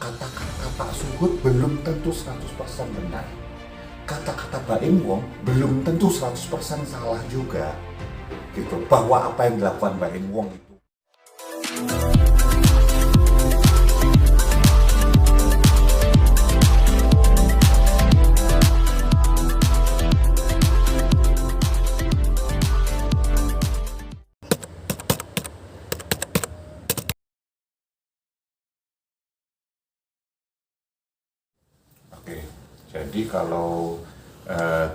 kata-kata Pak Suhut belum tentu 100% benar. Kata-kata Baim Wong belum tentu 100% salah juga. Gitu, bahwa apa yang dilakukan Baim Wong itu. Oke, jadi kalau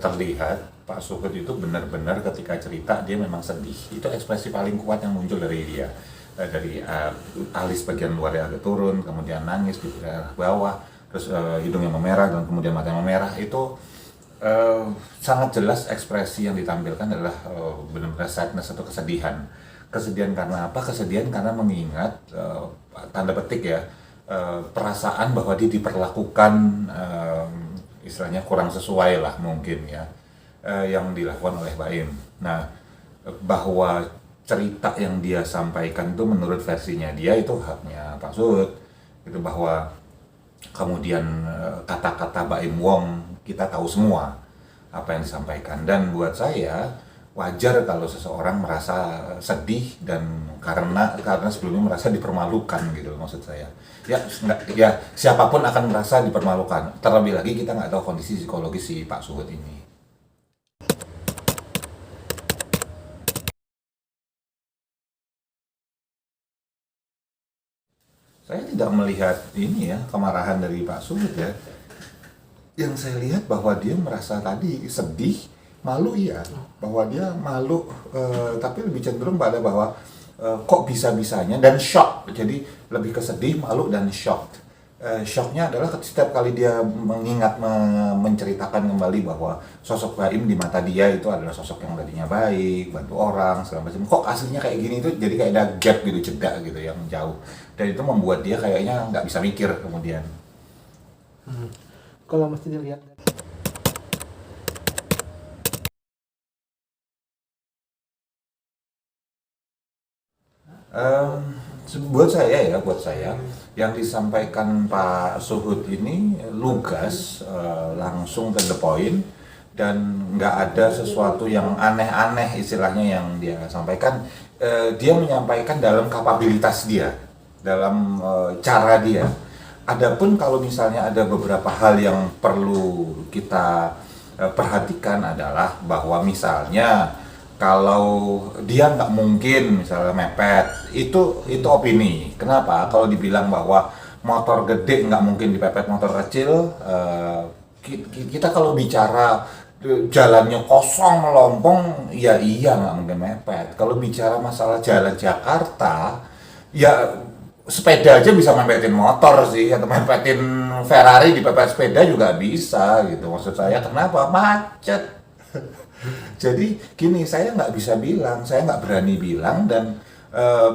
terlihat Pak Suhut itu benar-benar ketika cerita dia memang sedih. Itu ekspresi paling kuat yang muncul dari dia. Dari alis bagian luar yang agak turun, kemudian nangis di daerah bawah, terus hidungnya memerah dan kemudian matanya memerah. Itu sangat jelas ekspresi yang ditampilkan adalah benar-benar sadness atau kesedihan. Kesedihan karena apa? Kesedihan karena mengingat tanda petik ya, perasaan bahwa dia diperlakukan istilahnya kurang sesuai lah mungkin ya, yang dilakukan oleh Baim. Nah, bahwa cerita yang dia sampaikan itu menurut versinya dia itu haknya Pak Suhut, itu bahwa kemudian kata-kata Baim Wong kita tahu semua apa yang disampaikan, dan buat saya wajar kalau seseorang merasa sedih dan karena sebelumnya merasa dipermalukan gitu, maksud saya ya nggak, ya siapapun akan merasa dipermalukan, terlebih lagi kita nggak tahu kondisi psikologis si Pak Suhut ini. Saya tidak melihat ini ya kemarahan dari Pak Suhut ya. Yang saya lihat bahwa dia merasa tadi sedih, malu iya, bahwa dia malu, tapi lebih cenderung pada bahwa kok bisa-bisanya, dan shock. Jadi lebih ke sedih, malu, dan shock. Shocknya adalah setiap kali dia mengingat, menceritakan kembali bahwa sosok Baim di mata dia itu adalah sosok yang tadinya baik, bantu orang, segala macam. Kok aslinya kayak gini, itu jadi kayak ada gap gitu, jeda gitu yang jauh. Dan itu membuat dia kayaknya nggak bisa mikir kemudian. Kalau mesti dilihat buat saya yang disampaikan Pak Suhut ini lugas, langsung to the point, dan nggak ada sesuatu yang aneh-aneh istilahnya yang dia sampaikan. Dia menyampaikan dalam kapabilitas dia, dalam cara dia. Adapun kalau misalnya ada beberapa hal yang perlu kita perhatikan adalah bahwa misalnya kalau dia nggak mungkin misalnya mepet, itu opini. Kenapa? Kalau dibilang bahwa motor gede nggak mungkin dipepet motor kecil, kita kalau bicara jalannya kosong melompong, ya iya nggak mungkin mepet. Kalau bicara masalah jalan Jakarta, ya sepeda aja bisa mepetin motor sih, atau mepetin Ferrari dipepet sepeda juga bisa gitu. Maksud saya kenapa? Macet. Jadi gini, saya nggak bisa bilang, saya nggak berani bilang dan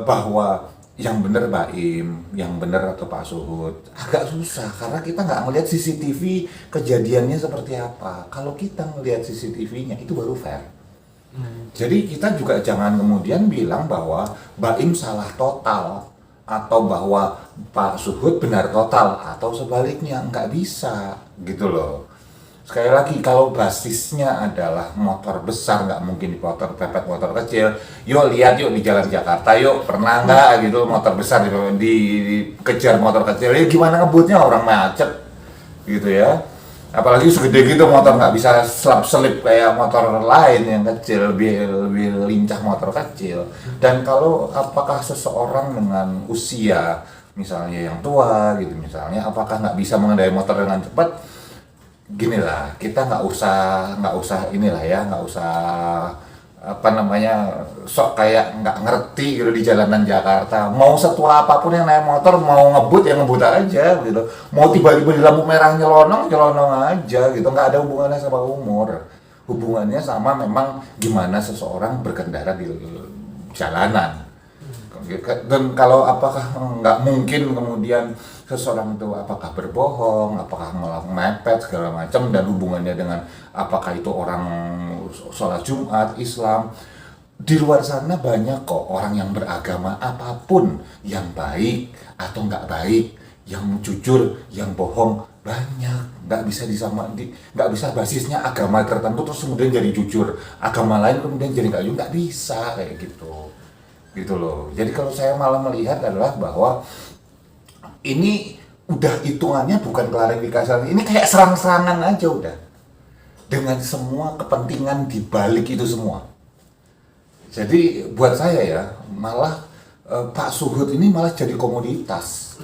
bahwa yang benar Baim, yang benar atau Pak Suhut, agak susah karena kita nggak ngelihat CCTV kejadiannya seperti apa. Kalau kita ngelihat CCTV-nya itu baru fair. Jadi kita juga jangan kemudian bilang bahwa Baim salah total atau bahwa Pak Suhut benar total atau sebaliknya, nggak bisa gitu loh. Sekali lagi, kalau basisnya adalah motor besar nggak mungkin pepet motor kecil. Yuk lihat yuk di jalan Jakarta, yuk pernah nggak gitu motor besar dikejar motor kecil? Ya gimana ngebutnya, orang macet gitu ya. Apalagi segede gitu motor, nggak bisa selip kayak motor lain yang kecil, lebih lincah motor kecil. Dan kalau apakah seseorang dengan usia misalnya yang tua gitu misalnya, apakah nggak bisa mengendarai motor dengan cepat? Gini lah, kita nggak usah inilah ya, nggak usah apa namanya sok kayak nggak ngerti gitu di jalanan Jakarta. Mau setua apapun yang naik motor, mau ngebut ya ngebut aja gitu, mau tiba-tiba di lampu merah nyelonong aja gitu. Nggak ada hubungannya sama umur, hubungannya sama memang gimana seseorang berkendara di jalanan. Dan kalau apakah nggak mungkin kemudian seseorang itu apakah berbohong, apakah melakukan mepet segala macam, dan hubungannya dengan apakah itu orang sholat Jumat, Islam. Di luar sana banyak kok orang yang beragama apapun, yang baik atau nggak baik, yang jujur, yang bohong banyak. Nggak bisa nggak bisa basisnya agama tertentu terus kemudian jadi jujur, agama lain kemudian jadi nggak jujur, nggak bisa kayak gitu loh. Jadi kalau saya malah melihat adalah bahwa ini udah hitungannya bukan klarifikasi, ini kayak serang-serangan aja udah, dengan semua kepentingan di balik itu semua. Jadi buat saya ya, malah Pak Suhut ini malah jadi komoditas.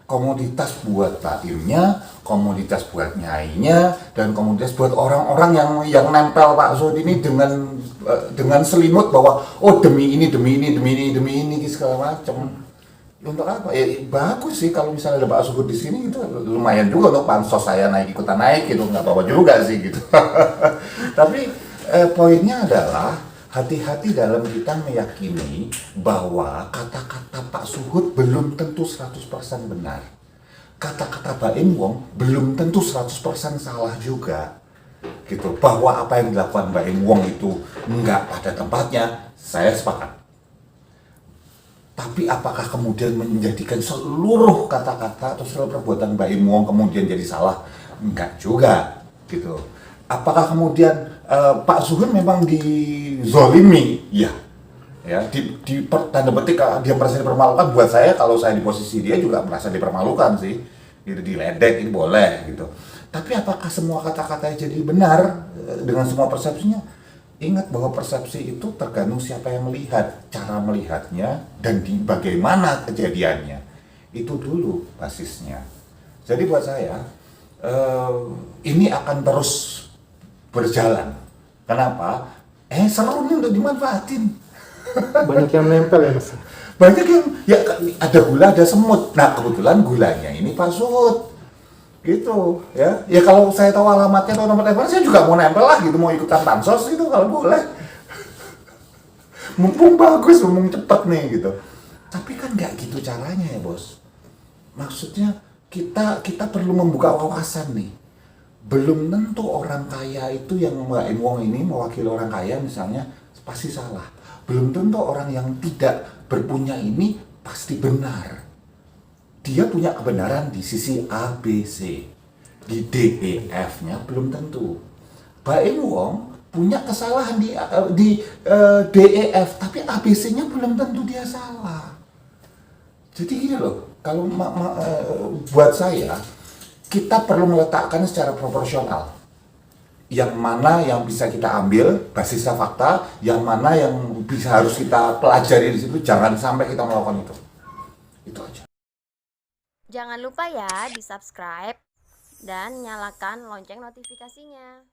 Komoditas buat takimnya, komoditas buat nyainya, dan komoditas buat orang-orang yang nempel Pak Suhut ini dengan selimut bahwa oh demi ini segala macam. Untuk apa? Ya bagus sih kalau misalnya ada Pak Suhut di sini, itu lumayan juga untuk pansos saya ikutan naik gitu, nggak apa-apa juga sih gitu. Tapi poinnya adalah hati-hati dalam kita meyakini bahwa kata-kata Pak Suhut belum tentu 100% benar. Kata-kata Baim Wong belum tentu 100% salah juga. Gitu. Bahwa apa yang dilakukan Baim Wong itu nggak pada tempatnya, saya sepakat. Tapi apakah kemudian menjadikan seluruh kata-kata atau seluruh perbuatan Baim Wong kemudian jadi salah? Enggak juga, gitu. Apakah kemudian Pak Suhut memang dizolimi? Ya, tanda petik dia merasa dipermalukan. Buat saya, kalau saya di posisi dia juga merasa dipermalukan sih, gitu, diledek ini boleh, gitu. Tapi apakah semua kata-katanya jadi benar dengan semua persepsinya? Ingat bahwa persepsi itu tergantung siapa yang melihat, cara melihatnya, dan bagaimana kejadiannya. Itu dulu basisnya. Jadi buat saya, ini akan terus berjalan. Kenapa? Seru nih untuk dimanfaatin. Banyak yang menempel ya Mas? Banyak yang, ya ada gula, ada semut. Nah kebetulan gulanya ini Pak Suhut. Gitu ya, kalau saya tahu alamatnya atau nomor telepon, saya juga mau nempel lah gitu, mau ikutan pansos gitu kalau boleh. Mumpung bagus, mumpung cepet nih gitu. Tapi kan nggak gitu caranya ya bos. Maksudnya kita perlu membuka wawasan nih. Belum tentu orang kaya itu yang Mbak Wong ini mewakili orang kaya misalnya pasti salah. Belum tentu orang yang tidak berpunya ini pasti benar. Dia punya kebenaran di sisi A, B, C. Di D, E, F-nya belum tentu. Baim Wong punya kesalahan di D, E, F, tapi A, B, C-nya belum tentu dia salah. Jadi gini loh, kalau buat saya, kita perlu meletakkan secara proporsional. Yang mana yang bisa kita ambil basisnya fakta, yang mana yang harus kita pelajari di situ, jangan sampai kita melakukan itu. Itu aja. Jangan lupa ya di subscribe dan nyalakan lonceng notifikasinya.